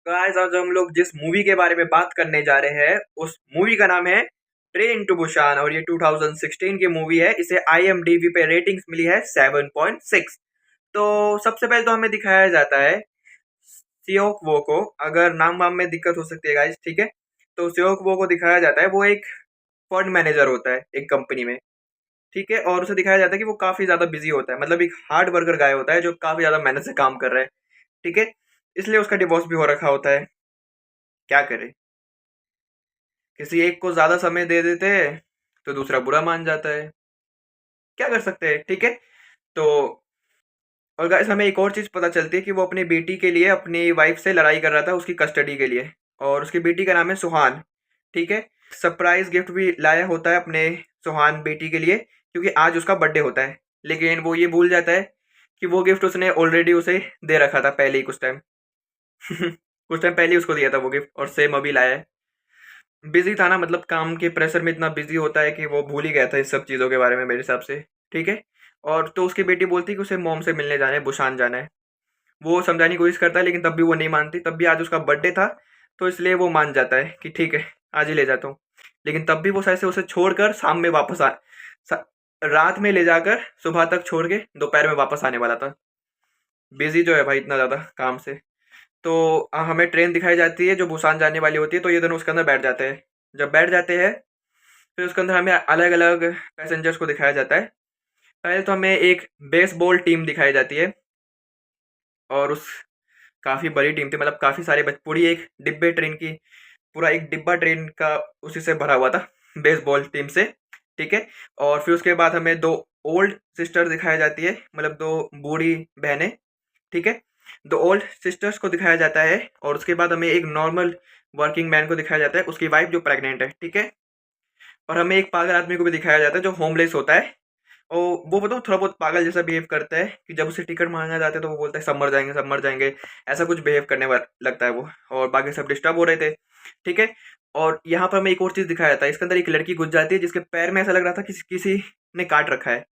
Guys आज हम लोग जिस मूवी के बारे में बात करने जा रहे हैं उस मूवी का नाम है ट्रेन टू बुसान और ये 2016 की मूवी है। इसे IMDb पे रेटिंग्स मिली है 7.6। तो सबसे पहले तो हमें दिखाया जाता है सियोक वो को। अगर नाम वाम में दिक्कत हो सकती है गाइस, ठीक है। तो सियोक वो को दिखाया जाता है, वो एक फंड मैनेजर होता है एक कंपनी में, ठीक है। और उसे दिखाया जाता है कि वो काफी ज्यादा बिजी होता है, मतलब एक हार्ड वर्कर गाय होता है जो काफी ज्यादा मेहनत से काम कर रहा है, ठीक है। इसलिए उसका डिवोर्स भी हो रखा होता है। क्या करे, किसी एक को ज्यादा समय दे देते हैं तो दूसरा बुरा मान जाता है। क्या कर सकते हैं, ठीक है। तो और गाइस हमें एक और चीज पता चलती है कि वो अपनी बेटी के लिए अपनी वाइफ से लड़ाई कर रहा था उसकी कस्टडी के लिए। और उसकी बेटी का नाम है सुहान, ठीक है। सरप्राइज गिफ्ट भी लाया होता है अपने सुहान बेटी के लिए, क्योंकि आज उसका बर्थडे होता है। लेकिन वो ये भूल जाता है कि वो गिफ्ट उसने ऑलरेडी उसे दे रखा था पहले ही कुछ टाइम कुछ टाइम पहले ही उसको दिया था वो गिफ्ट, और सेम अभी लाया है। बिजी था ना, मतलब काम के प्रेशर में इतना बिजी होता है कि वो भूल ही गया था इस सब चीज़ों के बारे में मेरे हिसाब से, ठीक है। और तो उसकी बेटी बोलती है कि उसे मॉम से मिलने जाना है, बुशान जाना है। वो समझाने की कोशिश करता है लेकिन तब भी वो नहीं मानती। तब भी आज उसका बर्थडे था तो इसलिए वो मान जाता है कि ठीक है आज ही ले जाता हूँ। लेकिन तब भी वो शायद से उसे छोड़कर शाम में वापस रात में ले जाकर सुबह तक छोड़ के दोपहर में वापस आने वाला था। बिजी जो है भाई इतना ज़्यादा काम से। तो हमें ट्रेन दिखाई जाती है जो बुसान जाने वाली होती है, तो ये दोनों उसके अंदर बैठ जाते हैं। जब बैठ जाते हैं फिर उसके अंदर हमें अलग अलग पैसेंजर्स को दिखाया जाता है। पहले तो हमें एक बेसबॉल टीम दिखाई जाती है, और उस काफ़ी बड़ी टीम थी, मतलब काफ़ी सारे पूरी एक डिब्बे ट्रेन की, पूरा एक डिब्बा ट्रेन का उसी से भरा हुआ था बेसबॉल टीम से, ठीक है। और फिर उसके बाद हमें दो ओल्ड सिस्टर दिखाई जाती है, मतलब दो बूढ़ी बहनें, ठीक है। दो ओल्ड सिस्टर्स को दिखाया जाता है। और उसके बाद हमें एक नॉर्मल वर्किंग मैन को दिखाया जाता है, उसकी वाइफ जो प्रेग्नेंट है, ठीक है। और हमें एक पागल आदमी को भी दिखाया जाता है जो होमलेस होता है। और वो बताओ थोड़ा बहुत पागल जैसा बिहेव करता है कि जब उसे टिकट मांगा जाता है तो वो बोलता है सब मर जाएंगे सब मर जाएंगे, ऐसा कुछ बिहेव करने वाला लगता है वो। और बाकी सब डिस्टर्ब हो रहे थे, ठीक है। और यहाँ पर हमें एक और चीज़ दिखाया जाता है, इसके अंदर एक लड़की घुस जाती है जिसके पैर में ऐसा लग रहा था किसी किसी ने काट रखा है।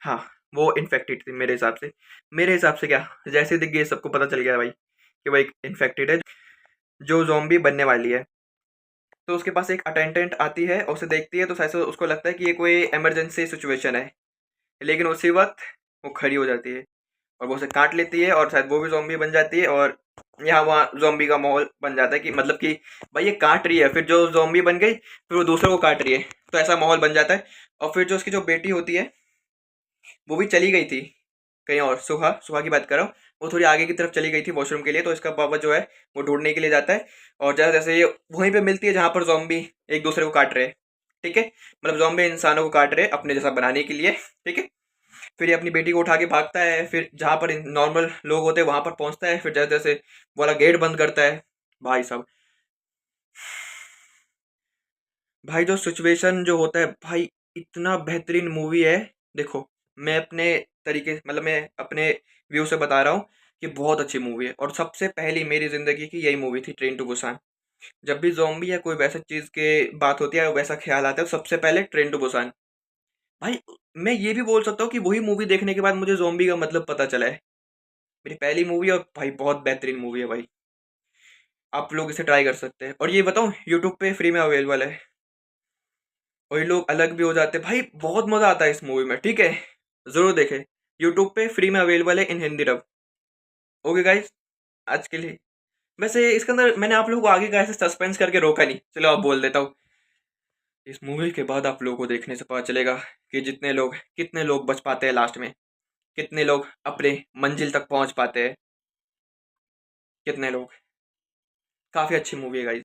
हाँ, वो इन्फेक्टेड थी मेरे हिसाब से। मेरे हिसाब से क्या, जैसे दिख गई सबको पता चल गया भाई कि वो एक इन्फेक्टेड है जो ज़ॉम्बी बनने वाली है। तो उसके पास एक अटेंडेंट आती है और उसे देखती है तो शायद से उसको लगता है कि ये कोई इमरजेंसी सिचुएशन है। लेकिन उसी वक्त वो खड़ी हो जाती है और वो उसे काट लेती है और शायद वो भी ज़ॉम्बी बन जाती है। और यहाँ वहाँ ज़ॉम्बी का माहौल बन जाता है कि मतलब कि भाई ये काट रही है, फिर जो ज़ॉम्बी बन गई फिर वो दूसरों को काट रही है, तो ऐसा माहौल बन जाता है। और फिर जो उसकी जो बेटी होती है वो भी चली गई थी कहीं और, सुहा सुहा की बात कर रहा हूँ। वो थोड़ी आगे की तरफ चली गई थी वॉशरूम के लिए, तो इसका पापा जो है वो ढूंढने के लिए जाता है। और जैसे जैसे ये वहीं पे मिलती है जहाँ पर ज़ॉम्बी एक दूसरे को काट रहे हैं, ठीक है। मतलब ज़ॉम्बी इंसानों को काट रहे हैं अपने जैसा बनाने के लिए, ठीक है। फिर ये अपनी बेटी को उठा के भागता है, फिर जहाँ पर नॉर्मल लोग होते हैं वहां पर पहुंचता है, फिर जैसे जैसे वो वाला गेट बंद करता है। भाई साहब, भाई जो सिचुएशन जो होता है भाई, इतना बेहतरीन मूवी है। देखो, मैं अपने तरीके मतलब मैं अपने व्यू से बता रहा हूँ कि बहुत अच्छी मूवी है। और सबसे पहली मेरी ज़िंदगी की यही मूवी थी, ट्रेन टू बुसान। जब भी ज़ॉम्बी या कोई वैसा चीज़ के बात होती है, वैसा ख्याल आता है, तो सबसे पहले ट्रेन टू बुसान। भाई मैं ये भी बोल सकता हूँ कि वही मूवी देखने के बाद मुझे ज़ॉम्बी का मतलब पता चला है। मेरी पहली मूवी, और भाई बहुत बेहतरीन मूवी है भाई। आप लोग इसे ट्राई कर सकते हैं। और ये बताऊँ, यूट्यूब पे फ्री में अवेलेबल है। और ये लोग अलग भी हो जाते हैं भाई, बहुत मज़ा आता है इस मूवी में, ठीक है। ज़रूर देखें, यूट्यूब पे फ्री में अवेलेबल है इन हिंदी डब। ओके गाइस, आज के लिए वैसे इसके अंदर मैंने आप लोगों को आगे का ऐसे सस्पेंस करके रोका नहीं, चलो आप बोल देता हूँ। इस मूवी के बाद आप लोगों को देखने से पता चलेगा कि कितने लोग बच पाते हैं लास्ट में, कितने लोग अपने मंजिल तक पहुंच पाते हैं, कितने लोग। काफ़ी अच्छी मूवी है गाइस।